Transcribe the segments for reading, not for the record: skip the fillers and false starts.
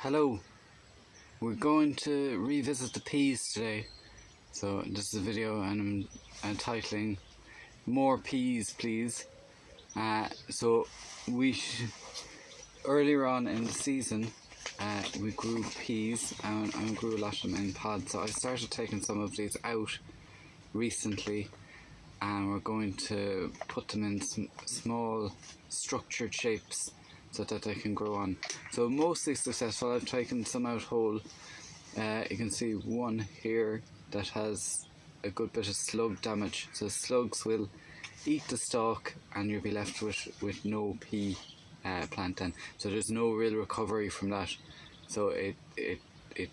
Hello, we're going to revisit the peas today. So this is a video and I'm titling More Peas Please. So earlier on in the season we grew peas and grew a lot of them in pods. So I started taking some of these out recently and we're going to put them in small structured shapes so that they can grow on. So mostly successful. I've taken some out whole. You can see one here that has a good bit of slug damage. So slugs will eat the stalk and you'll be left with no pea plant then. So there's no real recovery from that. So it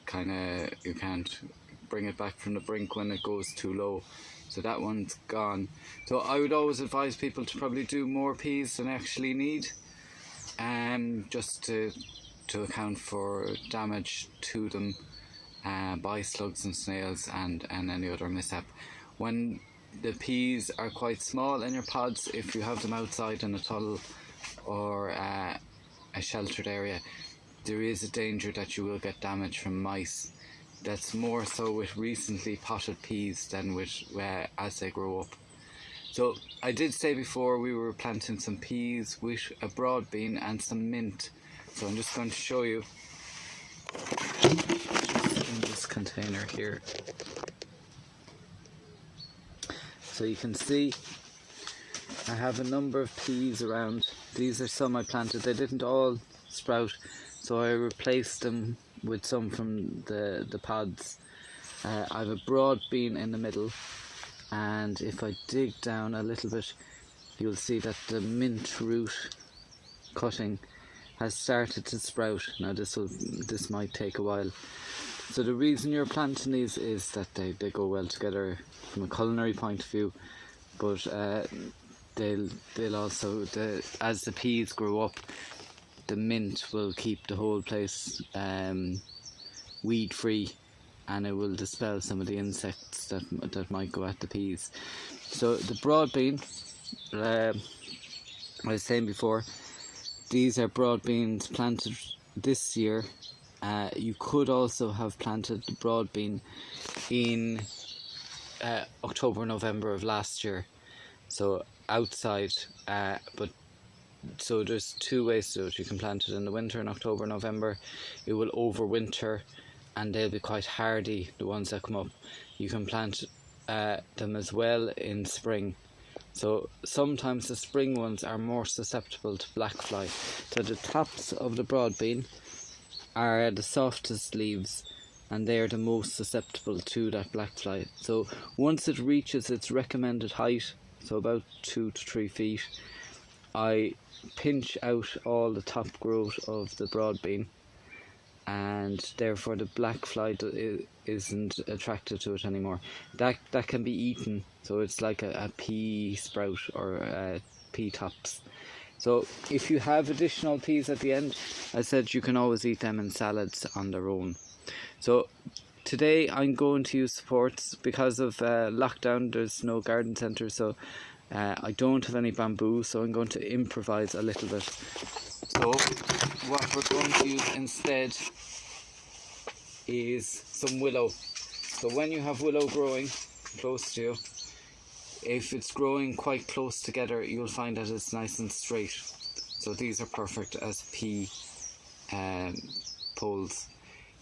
kind of, you can't bring it back from the brink when it goes too low. So that one's gone. So I would always advise people to probably do more peas than they actually need. Just to account for damage to them by slugs and snails and any other mishap. When the peas are quite small in your pods, if you have them outside in a tunnel or a sheltered area, there is a danger that you will get damage from mice. That's more so with recently potted peas than with as they grow up. So I did say before we were planting some peas with a broad bean and some mint. So I'm just going to show you in this container here. So you can see I have a number of peas around. These are some I planted. They didn't all sprout, so I replaced them with some from the pods. I have a broad bean in the middle. And if I dig down a little bit, you'll see that the mint root cutting has started to sprout. Now this might take a while. So the reason you're planting these is that they go well together from a culinary point of view, but they'll also, as the peas grow up, the mint will keep the whole place weed free, and it will dispel some of the insects that might go at the peas. So the broad bean, I was saying before, these are broad beans planted this year. You could also have planted the broad bean in October, November of last year, so outside. But so there's two ways to do it. You can plant it in the winter in October, November. It will overwinter and they'll be quite hardy, the ones that come up. You can plant them as well in spring. So sometimes the spring ones are more susceptible to black fly. So the tops of the broad bean are the softest leaves and they are the most susceptible to that black fly. So once it reaches its recommended height, so about 2 to 3 feet, I pinch out all the top growth of the broad bean, and therefore the black fly isn't attracted to it anymore. That can be eaten, so it's like a pea sprout or pea tops. So if you have additional peas at the end, I said you can always eat them in salads on their own. So today I'm going to use supports because of lockdown. There's no garden centre, so I don't have any bamboo, so I'm going to improvise a little bit. So what we're going to use instead is some willow. So when you have willow growing close to you, if it's growing quite close together, you'll find that it's nice and straight. So these are perfect as pea poles.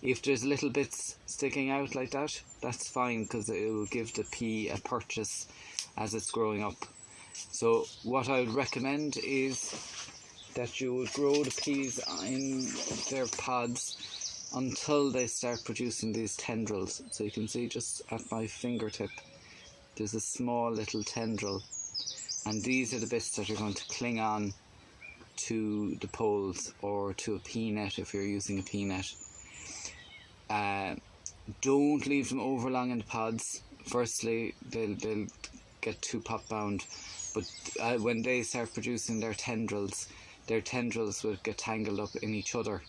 If there's little bits sticking out like that, that's fine, because it will give the pea a purchase as it's growing up. So what I would recommend is that you would grow the peas in their pods until they start producing these tendrils. So you can see just at my fingertip there's a small little tendril, and these are the bits that are going to cling on to the poles or to a pea net if you're using a pea net. Don't leave them over long in the pods. Firstly, they'll get too pot bound, but when they start producing their tendrils will get tangled up in each other,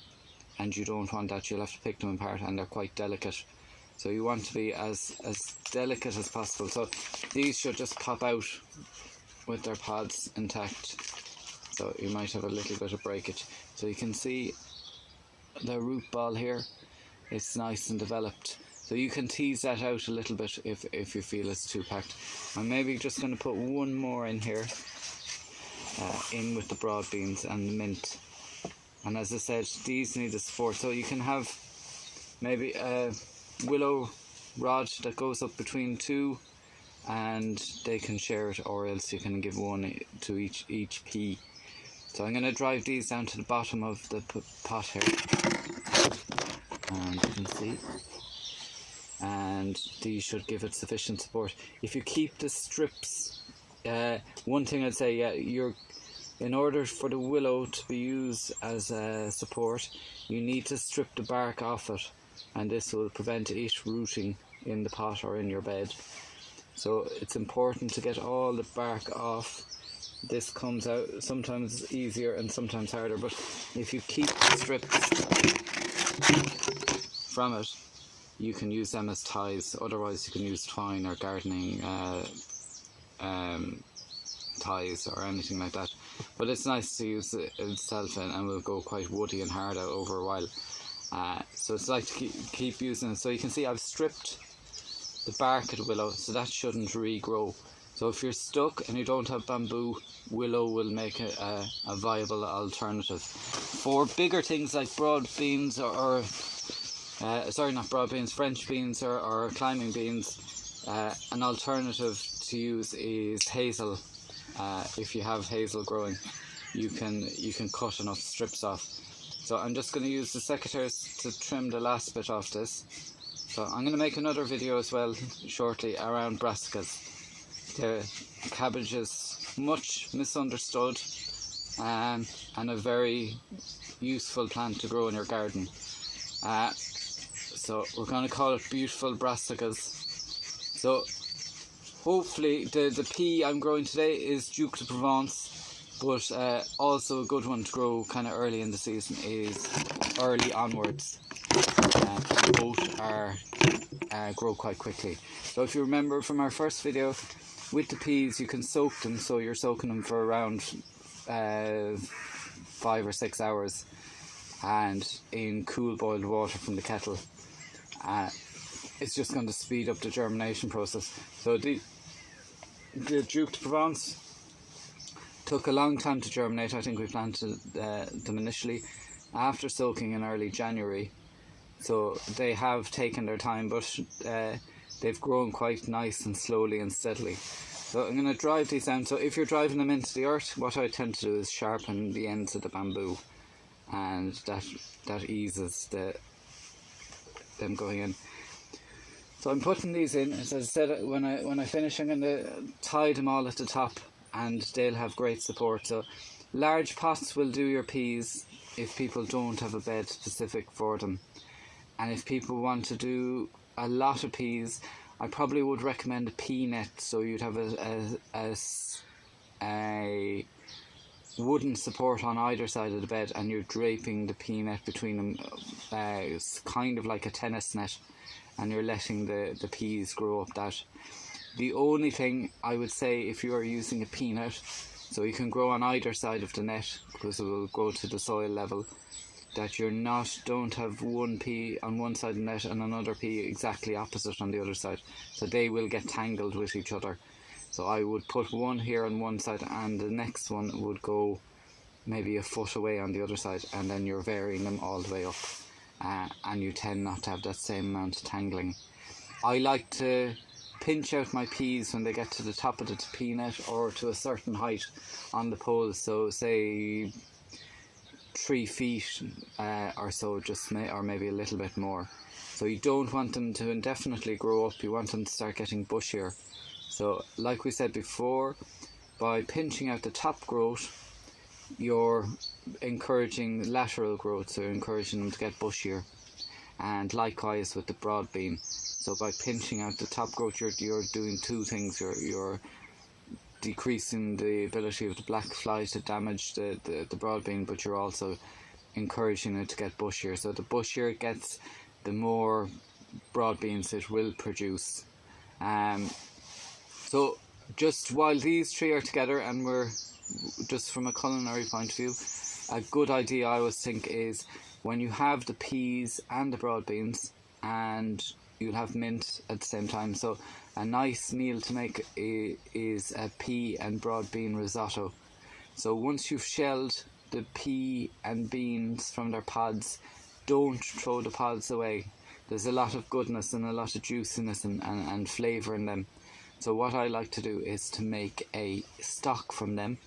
and you don't want that. You'll have to pick them apart, and they're quite delicate. So you want to be as delicate as possible. So these should just pop out with their pods intact. So you might have a little bit of breakage. So you can see root ball here. It's nice and developed. So you can tease that out a little bit if you feel it's too packed. I'm maybe just going to put one more in here, in with the broad beans and the mint. And as I said, these need the support. So you can have maybe a willow rod that goes up between two, and they can share it, or else you can give one to each pea. So I'm going to drive these down to the bottom of the pot here, and you can see, and these should give it sufficient support. If you keep the strips, one thing I'd say, in order for the willow to be used as a support, you need to strip the bark off it, and this will prevent it rooting in the pot or in your bed. So it's important to get all the bark off. This comes out sometimes easier and sometimes harder, but if you keep the strips from it, you can use them as ties. Otherwise you can use twine or gardening ties or anything like that. But it's nice to use it itself, and will go quite woody and hard out over a while. So it's like to keep using it. So you can see I've stripped the bark of the willow, so that shouldn't regrow. So if you're stuck and you don't have bamboo, willow will make a viable alternative. For bigger things like broad beans French beans or climbing beans, an alternative to use is hazel. If you have hazel growing, you can cut enough strips off. So I'm just going to use the secateurs to trim the last bit off this. So I'm going to make another video as well shortly around brassicas. The cabbage is much misunderstood, and a very useful plant to grow in your garden. So we're going to call it beautiful brassicas. So hopefully the pea I'm growing today is Duc de Provence, but also a good one to grow kind of early in the season is early onwards. Both are grow quite quickly. So if you remember from our first video, with the peas you can soak them, so you're soaking them for around 5 or 6 hours, and in cool boiled water from the kettle. It's just going to speed up the germination process. So the Duc de Provence took a long time to germinate. I think we planted them initially after soaking in early January. So they have taken their time, but they've grown quite nice and slowly and steadily. So I'm going to drive these down. So if you're driving them into the earth, what I tend to do is sharpen the ends of the bamboo, and that eases them going in. So I'm putting these in. As I said, when I finish, I'm going to tie them all at the top, and they'll have great support. So large pots will do your peas if people don't have a bed specific for them. And if people want to do a lot of peas, I probably would recommend a pea net. So you'd have a wooden support on either side of the bed, and you're draping the pea net between them. It's kind of like a tennis net, and you're letting the peas grow up that. The only thing I would say, if you are using a pea net, so you can grow on either side of the net because it will go to the soil level, that don't have one pea on one side of the net and another pea exactly opposite on the other side, so they will get tangled with each other. So I would put one here on one side, and the next one would go maybe a foot away on the other side, and then you're varying them all the way up, and you tend not to have that same amount of tangling. I like to pinch out my peas when they get to the top of the pea net, or to a certain height on the pole, so say 3 feet or so, or maybe a little bit more. So you don't want them to indefinitely grow up, you want them to start getting bushier. So like we said before, by pinching out the top growth, you're encouraging lateral growth, so you're encouraging them to get bushier. And likewise with the broad bean. So by pinching out the top growth, you're doing two things. You're decreasing the ability of the black fly to damage the broad bean, but you're also encouraging it to get bushier. So the bushier it gets, the more broad beans it will produce. So just while these three are together, and we're just from a culinary point of view, a good idea I always think is when you have the peas and the broad beans, and you'll have mint at the same time. So a nice meal to make is a pea and broad bean risotto. So once you've shelled the pea and beans from their pods, don't throw the pods away. There's a lot of goodness and a lot of juiciness and flavour in them. So what I like to do is to make a stock from them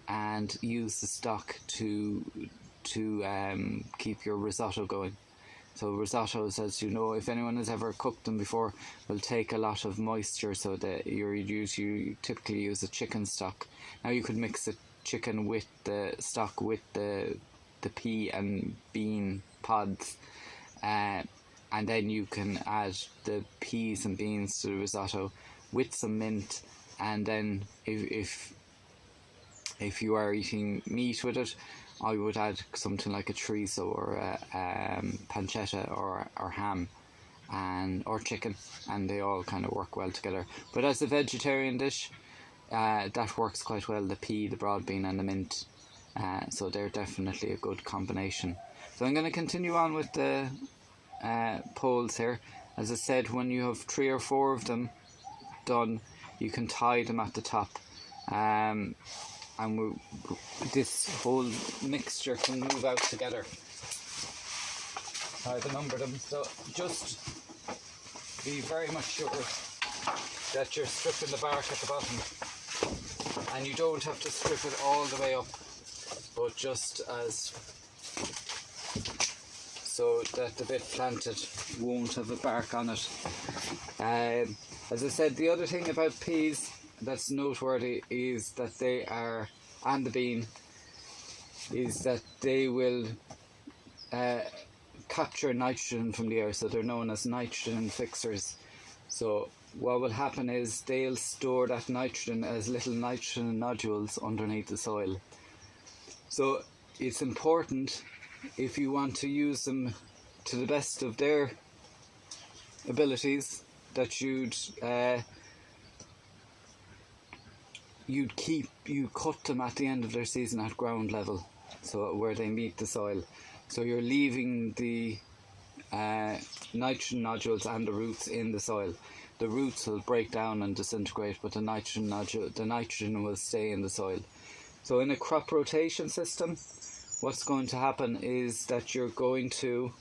and use the stock to keep your risotto going. So risottos, as you know, if anyone has ever cooked them before, will take a lot of moisture, so that you typically use a chicken stock. Now you could mix the chicken with the stock with the pea and bean pods, and then you can add the peas and beans to the risotto with some mint, and then if you are eating meat with it, I would add something like a chorizo or a pancetta or ham or chicken, and they all kind of work well together. But as a vegetarian dish, that works quite well, the pea, the broad bean and the mint. So they're definitely a good combination. So I'm going to continue on with the poles here. As I said, when you have 3 or 4 of them done, you can tie them at the top. And this whole mixture can move out together. I've numbered them, so just be very much sure that you're stripping the bark at the bottom, and you don't have to strip it all the way up, but just as so that the bit planted won't have a bark on it. As I said, the other thing about peas that's noteworthy is that they are, and the bean, is that they will capture nitrogen from the air, so they're known as nitrogen fixers. So what will happen is they'll store that nitrogen as little nitrogen nodules underneath the soil. So it's important, if you want to use them to the best of their abilities, that you cut them at the end of their season at ground level, so where they meet the soil. So you're leaving the nitrogen nodules and the roots in the soil. The roots will break down and disintegrate, but the nitrogen will stay in the soil. So in a crop rotation system, what's going to happen is that you're going to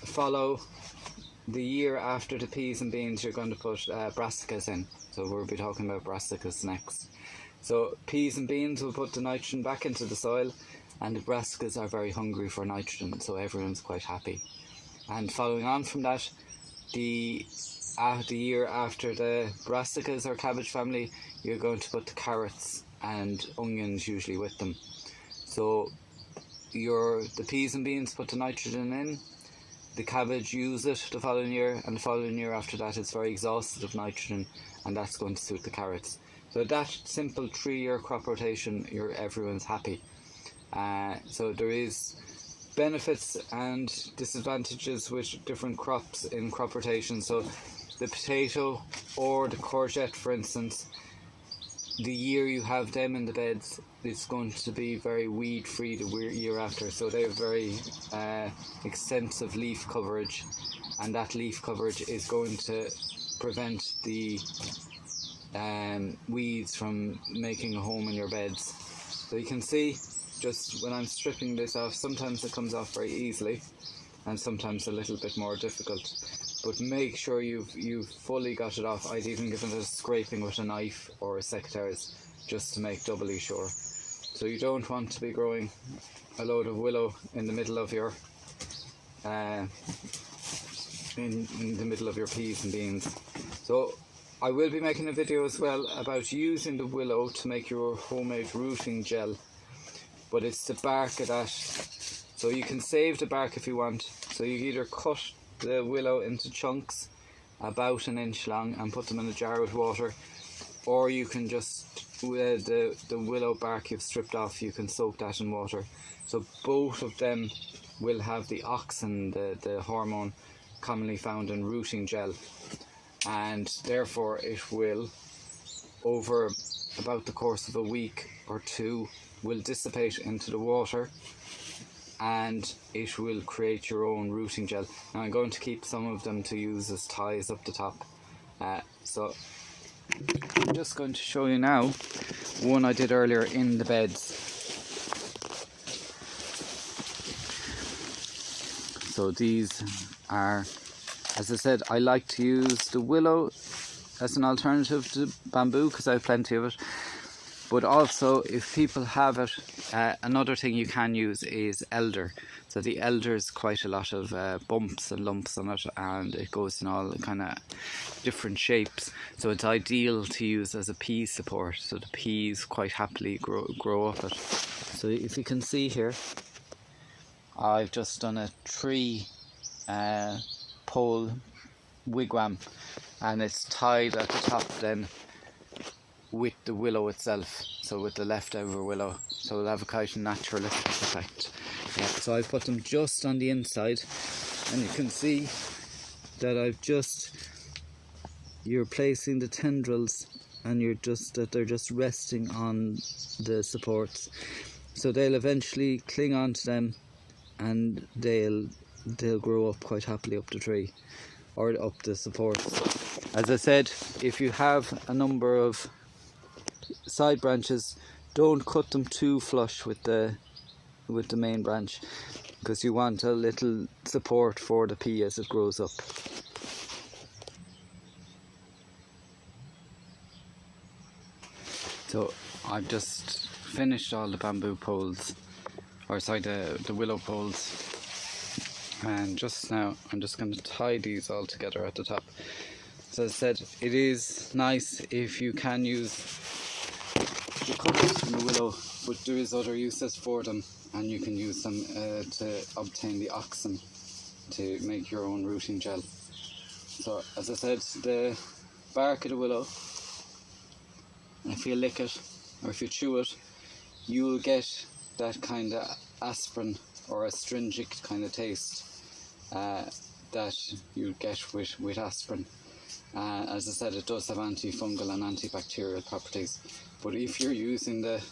follow the year after the peas and beans. You're going to put brassicas in. So we'll be talking about brassicas next. So peas and beans will put the nitrogen back into the soil, and the brassicas are very hungry for nitrogen, so everyone's quite happy. And following on from that, the year after the brassicas or cabbage family, you're going to put the carrots and onions usually with them. So the peas and beans put the nitrogen in, the cabbage use it the following year, and the following year after that it's very exhausted of nitrogen, and that's going to suit the carrots. So that simple 3-year crop rotation, everyone's happy. So there is benefits and disadvantages with different crops in crop rotation. So the potato or the courgette, for instance, the year you have them in the beds, it's going to be very weed free the year after. So they have very extensive leaf coverage, and that leaf coverage is going to prevent the weeds from making a home in your beds. So you can see, just when I'm stripping this off, sometimes it comes off very easily and sometimes a little bit more difficult, but make sure you've fully got it off. I'd even give it a scraping with a knife or a secateurs just to make doubly sure. So you don't want to be growing a load of willow in the middle of your in the middle of your peas and beans. So I will be making a video as well about using the willow to make your homemade rooting gel, but it's the bark of that. So you can save the bark if you want. So you either cut the willow into chunks about 1 inch long and put them in a jar with water, or you can just the willow bark you've stripped off, you can soak that in water. So both of them will have the auxin, the hormone commonly found in rooting gel, and therefore it will, over about the course of a week or 2, will dissipate into the water and it will create your own rooting gel. Now I'm going to keep some of them to use as ties up the top. So I'm just going to show you now one I did earlier in the beds. So these are, as I said, I like to use the willow as an alternative to bamboo because I have plenty of it. But also, if people have it, another thing you can use is elder. So the elder's quite a lot of bumps and lumps on it, and it goes in all kind of different shapes. So it's ideal to use as a pea support. So the peas quite happily grow up it. So if you can see here, I've just done a 3 pole wigwam, and it's tied at the top then with the willow itself, so with the leftover willow, so it'll have a kind of naturalistic effect. So I've put them just on the inside, and you can see that you're placing the tendrils, and they're just resting on the supports, so they'll eventually cling onto them, and they'll grow up quite happily up the tree or up the supports. As I said, if you have a number of side branches, don't cut them too flush with the main branch, because you want a little support for the pea as it grows up. So I've just finished all the bamboo poles, or sorry, the willow poles, and just now I'm just going to tie these all together at the top. So as I said, it is nice if you can use the cutters from the willow, but there is other uses for them, and you can use them to obtain the oxen to make your own rooting gel. So as I said, the bark of the willow, if you lick it or if you chew it, you will get that kind of aspirin or astringent kind of taste that you get with aspirin. As I said, it does have antifungal and antibacterial properties. But if you're using that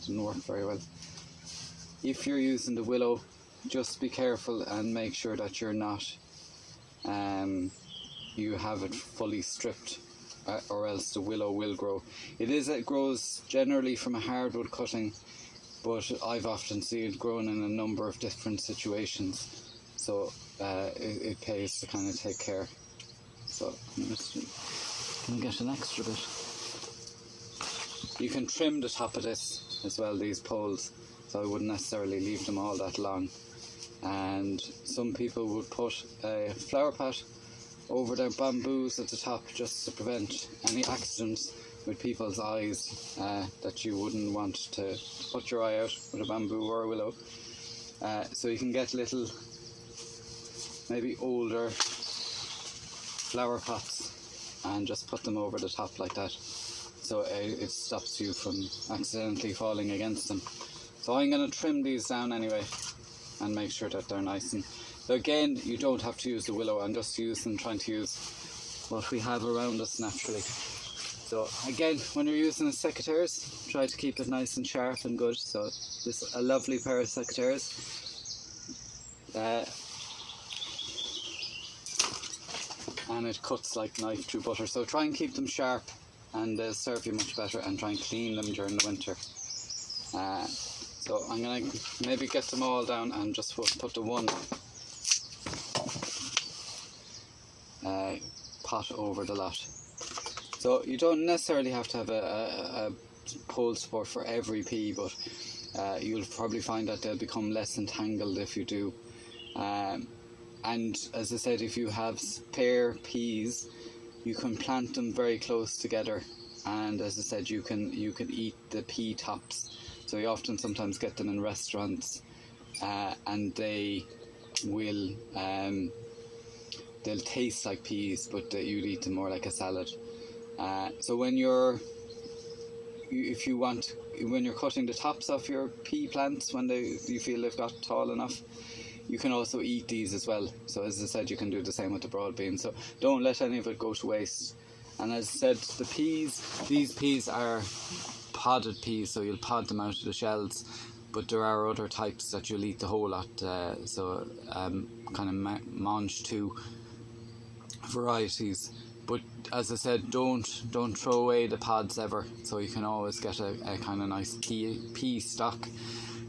didn't work very well. If you're using the willow, just be careful and make sure that you're not, you have it fully stripped, or else the willow will grow. It grows generally from a hardwood cutting, but I've often seen it growing in a number of different situations. So it pays to kind of take care. So I'm just going to get an extra bit. You can trim the top of this as well, these poles, so I wouldn't necessarily leave them all that long. And some people would put a flower pot over their bamboos at the top just to prevent any accidents with people's eyes that you wouldn't want to put your eye out with a bamboo or a willow. So you can get little, maybe older flower pots and just put them over the top like that, so it stops you from accidentally falling against them. So I'm going to trim these down anyway and make sure that they're nice. And so again, you don't have to use the willow. I'm just trying to use what we have around us naturally. So again, when you're using a secateurs, try to keep it nice and sharp and good. So this is a lovely pair of secateurs. And it cuts like knife through butter. So try and keep them sharp, and they'll serve you much better, and try and clean them during the winter. So I'm going to maybe get them all down and just put the one pot over the lot. So you don't necessarily have to have a pole support for every pea, but you'll probably find that they'll become less entangled if you do. And as I said, if you have pair peas, you can plant them very close together, and as I said, you can eat the pea tops. So you often sometimes get them in restaurants, and they will they'll taste like peas, but you'd eat them more like a salad. So when you're cutting the tops off your pea plants, when you feel they've got tall enough, you can also eat these as well. So as I said, you can do the same with the broad beans. So don't let any of it go to waste. And as I said, these peas are podded peas, so you'll pod them out of the shells, but there are other types that you'll eat the whole lot, kind of mange two varieties. But as I said, don't throw away the pods ever, so you can always get a kind of nice pea stock.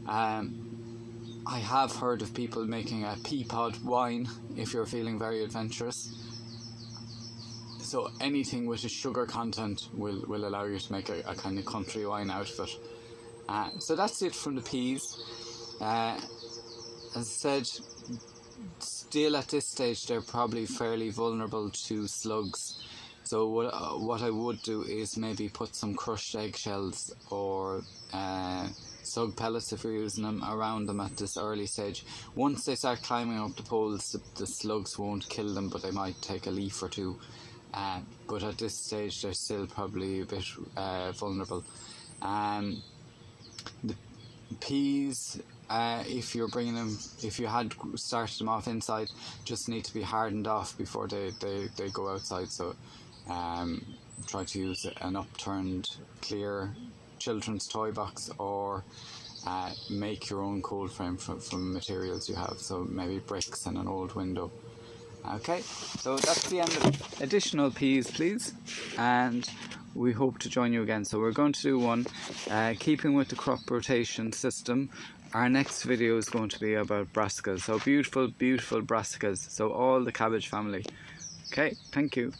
I have heard of people making a pea pod wine if you're feeling very adventurous. So anything with a sugar content will allow you to make a kind of country wine out of it. So that's it from the peas. As I said, still at this stage they're probably fairly vulnerable to slugs. So what I would do is maybe put some crushed eggshells or slug pellets, if you're using them, around them at this early stage. Once they start climbing up the poles, the slugs won't kill them, but they might take a leaf or two. But at this stage they're still probably a bit vulnerable. The peas, if you're bringing them, if you had started them off inside, just need to be hardened off before they go outside. So try to use an upturned clear children's toy box, or make your own cold frame from materials you have, so maybe bricks and an old window. Okay, so that's the end of additional peas, please, and we hope to join you again. So we're going to do one, keeping with the crop rotation system. Our next video is going to be about brassicas, so beautiful brassicas, so all the cabbage family. Okay, thank you.